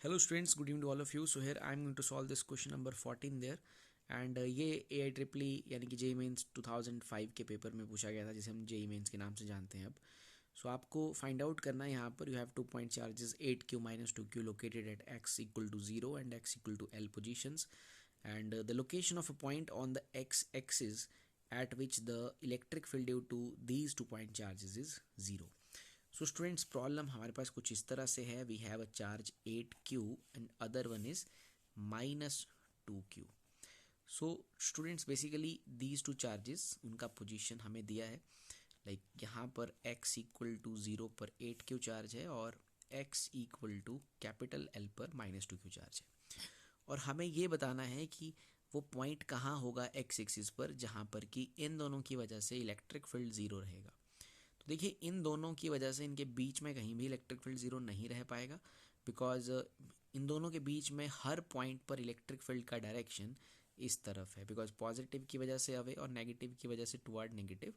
Hello students, good evening to all of you. So here I am going to solve this question number 14 there and ये AIEEE यानी कि JEE mains 2005 के paper में पूछा गया था जिसे हम जेई मेंस के नाम से जानते हैं अब. सो आपको फाइंड आउट करना है यहाँ पर. You have 2 point charges 8q minus 2q located at x equal to 0 and x equal to L positions, and the location of a point on the x-axis at which the electric field due to these 2 point charges is 0. So students problem हमारे पास कुछ इस तरह से है. We have a charge 8q and other one is -2q. So students basically these two charges उनका position हमें दिया है. लाइक यहाँ पर x इक्वल टू 0 पर 8q चार्ज है और x equal to capital L पर -2q चार्ज है. और हमें ये बताना है कि वो पॉइंट कहाँ होगा x एक्सिस पर जहाँ पर कि इन दोनों की वजह से इलेक्ट्रिक फील्ड 0 रहेगा. देखिए इन दोनों की वजह से इनके बीच में कहीं भी इलेक्ट्रिक फील्ड ज़ीरो नहीं रह पाएगा, बिकॉज इन दोनों के बीच में हर पॉइंट पर इलेक्ट्रिक फील्ड का डायरेक्शन इस तरफ है, बिकॉज पॉजिटिव की वजह से अवे और नेगेटिव की वजह से toward negative.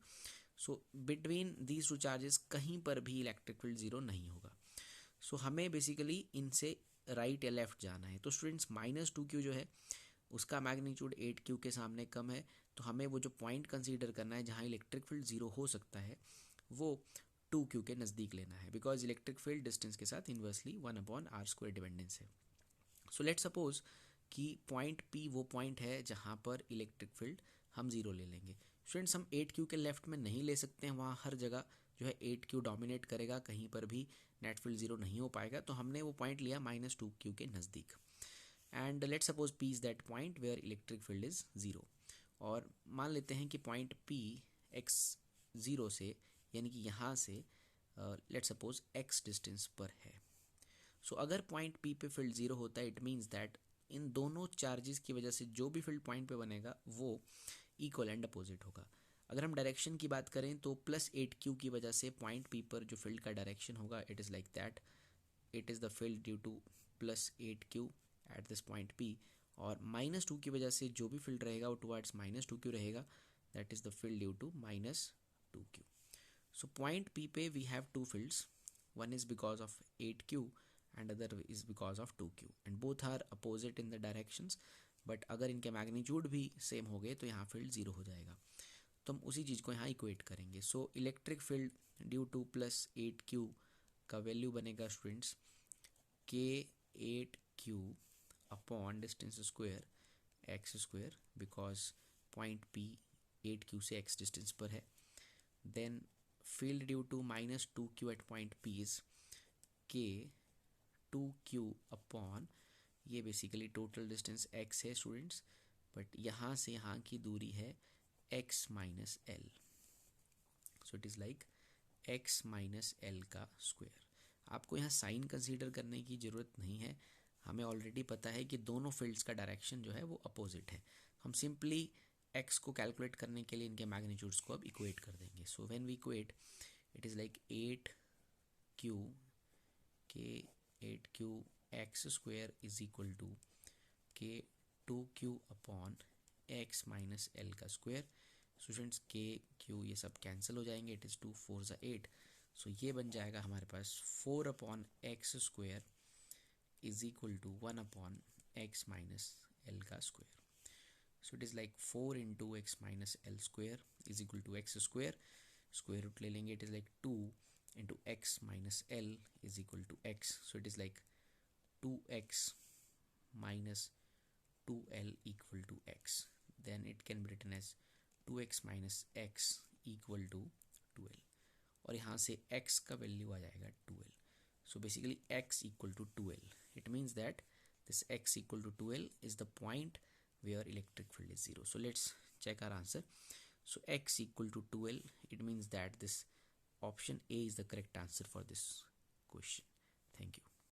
So between these two charges कहीं पर भी इलेक्ट्रिक फील्ड ज़ीरो नहीं होगा. सो हमें बेसिकली इनसे राइट या लेफ्ट जाना है. तो स्टूडेंट्स -2q जो है उसका मैग्नीट्यूड 8q के सामने कम है, तो हमें वो जो पॉइंट कंसीडर करना है जहाँ इलेक्ट्रिक फील्ड ज़ीरो हो सकता है वो 2q के नज़दीक लेना है, बिकॉज इलेक्ट्रिक फील्ड डिस्टेंस के साथ इन्वर्सली 1/r² डिपेंडेंस है. सो लेट सपोज कि पॉइंट P वो पॉइंट है जहाँ पर इलेक्ट्रिक फील्ड हम 0 ले लेंगे. स्टूडेंट्स हम 8q के लेफ्ट में नहीं ले सकते हैं, वहाँ हर जगह जो है 8q डोमिनेट करेगा, कहीं पर भी नेट फील्ड 0 नहीं हो पाएगा. तो हमने वो पॉइंट लिया -2q के नज़दीक. And let suppose P is that point where electric field is 0. और मान लेते हैं कि पॉइंट P x0 से यानी कि यहाँ से लेट सपोज x डिस्टेंस पर है. सो अगर पॉइंट P पे फील्ड 0 होता है, इट मीन्स दैट इन दोनों चार्जेस की वजह से जो भी फील्ड पॉइंट पे बनेगा वो इक्वल एंड अपोजिट होगा. अगर हम डायरेक्शन की बात करें तो +8q की वजह से पॉइंट P पर जो फील्ड का डायरेक्शन होगा it is like that. It is the field due to +8q at this point P. और -2 की वजह से जो भी फील्ड रहेगा वो टुवर्ड्स -2q रहेगा, that is the field due to -2q. So point P पे we have two fields. One is because of 8q and other is because of 2q and both are opposite in the directions. But अगर इनके magnitude भी same हो गए तो यहाँ field 0 हो जाएगा. तो हम उसी चीज़ को यहाँ इक्वेट करेंगे. So electric field due to +8q का वैल्यू बनेगा students k8q upon distance square x², because point P 8q से x डिस्टेंस पर है. Then field due to -2q at point P is k2q upon, ये basically total distance x है students, but यहाँ से यहाँ की दूरी है x - l. So it is like x - l का स्क्वायर. आपको यहाँ साइन कंसीडर करने की ज़रूरत नहीं है, हमें ऑलरेडी पता है कि दोनों फील्ड्स का डायरेक्शन जो है वो अपोजिट है. हम सिंपली x को कैलकुलेट करने के लिए इनके मैग्नीट्यूड्स को अब इक्वेट कर देंगे. So when we equate it is like 8q k8q x² is equal to k2q upon x - l का स्क्वायर. स्टूडेंट्स k q ये सब कैंसिल हो जाएंगे, इट इज़ 2 4 = 8. सो ये बन जाएगा हमारे पास 4/x² is equal to 1/x - l का square. So it is like 4 into x minus l square is equal to x². Square root ले लेंगे, it is like 2 into x minus l is equal to x. So it is like 2x minus 2l equal to x. Then it can be written as 2x minus x equal to 2l. और यहाँ से x का value आ जाएगा 2l. So basically x equal to 2l. It means that this x equal to 2l is the point where electric field is 0. So let's check our answer. So x equal to 2l, it means that this option A is the correct answer for this question. Thank you.